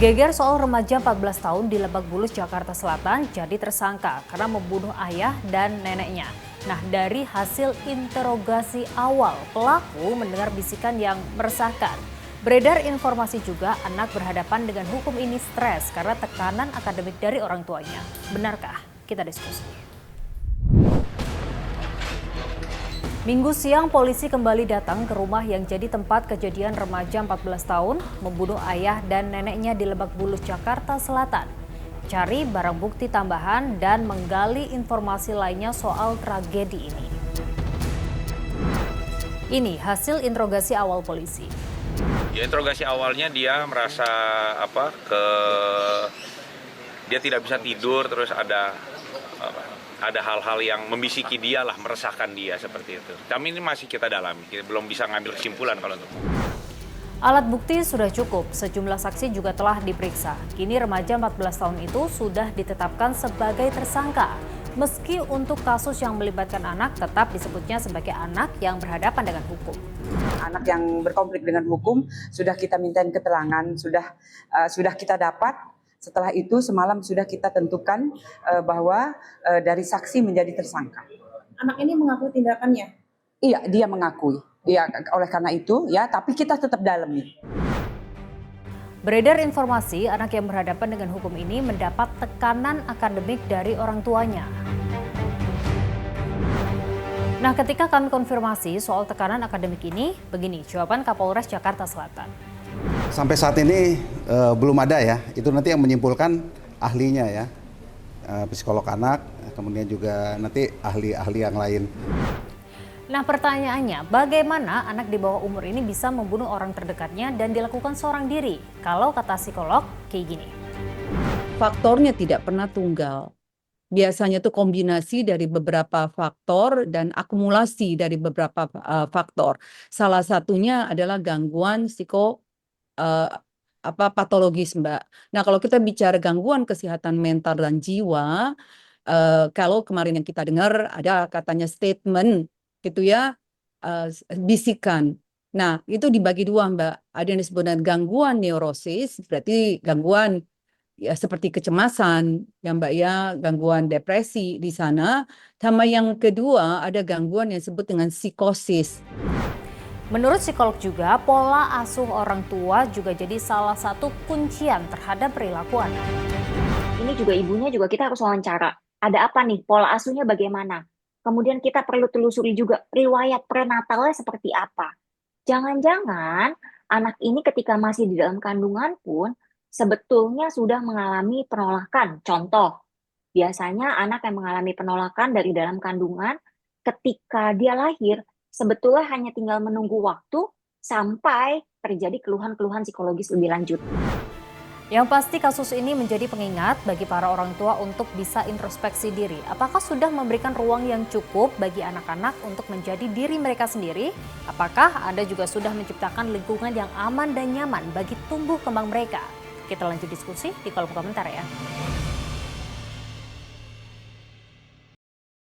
Geger soal remaja 14 tahun di Lebak Bulus, Jakarta Selatan jadi tersangka karena membunuh ayah dan neneknya. Nah, dari hasil interogasi awal, pelaku mendengar bisikan yang meresahkan. Beredar informasi juga anak berhadapan dengan hukum ini stres karena tekanan akademik dari orang tuanya. Benarkah? Kita diskusi. Minggu siang, polisi kembali datang ke rumah yang jadi tempat kejadian remaja 14 tahun membunuh ayah dan neneknya di Lebak Bulus, Jakarta Selatan. Cari barang bukti tambahan dan menggali informasi lainnya soal tragedi ini. Ini hasil interogasi awal polisi. Ya, interogasi awalnya dia merasa dia tidak bisa tidur, terus ada hal-hal yang membisiki dia lah, meresahkan dia seperti itu. Kami ini masih kita dalami, kita belum bisa ngambil kesimpulan kalau itu. Alat bukti sudah cukup, sejumlah saksi juga telah diperiksa. Kini remaja 14 tahun itu sudah ditetapkan sebagai tersangka. Meski untuk kasus yang melibatkan anak tetap disebutnya sebagai anak yang berhadapan dengan hukum. Anak yang berkonflik dengan hukum sudah kita mintain keterangan, sudah kita dapat. Setelah itu semalam sudah kita tentukan bahwa dari saksi menjadi tersangka. Anak ini mengakui tindakannya? Iya, dia mengakui. Iya, oleh karena itu ya, tapi kita tetap dalami. Beredar informasi anak yang berhadapan dengan hukum ini mendapat tekanan akademik dari orang tuanya. Nah, ketika kami konfirmasi soal tekanan akademik ini, begini jawaban Kapolres Jakarta Selatan. Sampai saat ini belum ada ya, itu nanti yang menyimpulkan ahlinya ya, psikolog anak, kemudian juga nanti ahli-ahli yang lain. Nah, pertanyaannya, bagaimana anak di bawah umur ini bisa membunuh orang terdekatnya dan dilakukan seorang diri? Kalau kata psikolog, kayak gini. Faktornya tidak pernah tunggal. Biasanya itu kombinasi dari beberapa faktor dan akumulasi dari beberapa faktor. Salah satunya adalah gangguan patologis, Mbak. Nah, kalau kita bicara gangguan kesehatan mental dan jiwa, kalau kemarin yang kita dengar ada katanya statement gitu ya, bisikan. Nah, itu dibagi dua, Mbak. Ada yang disebut dengan gangguan neurosis, berarti gangguan ya seperti kecemasan, ya Mbak ya, gangguan depresi di sana. Sama yang kedua ada gangguan yang disebut dengan psikosis. Menurut psikolog juga, pola asuh orang tua juga jadi salah satu kuncian terhadap perilaku anak. Ini juga ibunya juga kita harus wawancara. Ada apa nih, pola asuhnya bagaimana? Kemudian kita perlu telusuri juga riwayat prenatalnya seperti apa. Jangan-jangan anak ini ketika masih di dalam kandungan pun sebetulnya sudah mengalami penolakan. Contoh, biasanya anak yang mengalami penolakan dari dalam kandungan ketika dia lahir sebetulnya hanya tinggal menunggu waktu sampai terjadi keluhan-keluhan psikologis lebih lanjut. Yang pasti kasus ini menjadi pengingat bagi para orang tua untuk bisa introspeksi diri. Apakah sudah memberikan ruang yang cukup bagi anak-anak untuk menjadi diri mereka sendiri? Apakah Anda juga sudah menciptakan lingkungan yang aman dan nyaman bagi tumbuh kembang mereka? Kita lanjut diskusi di kolom komentar ya.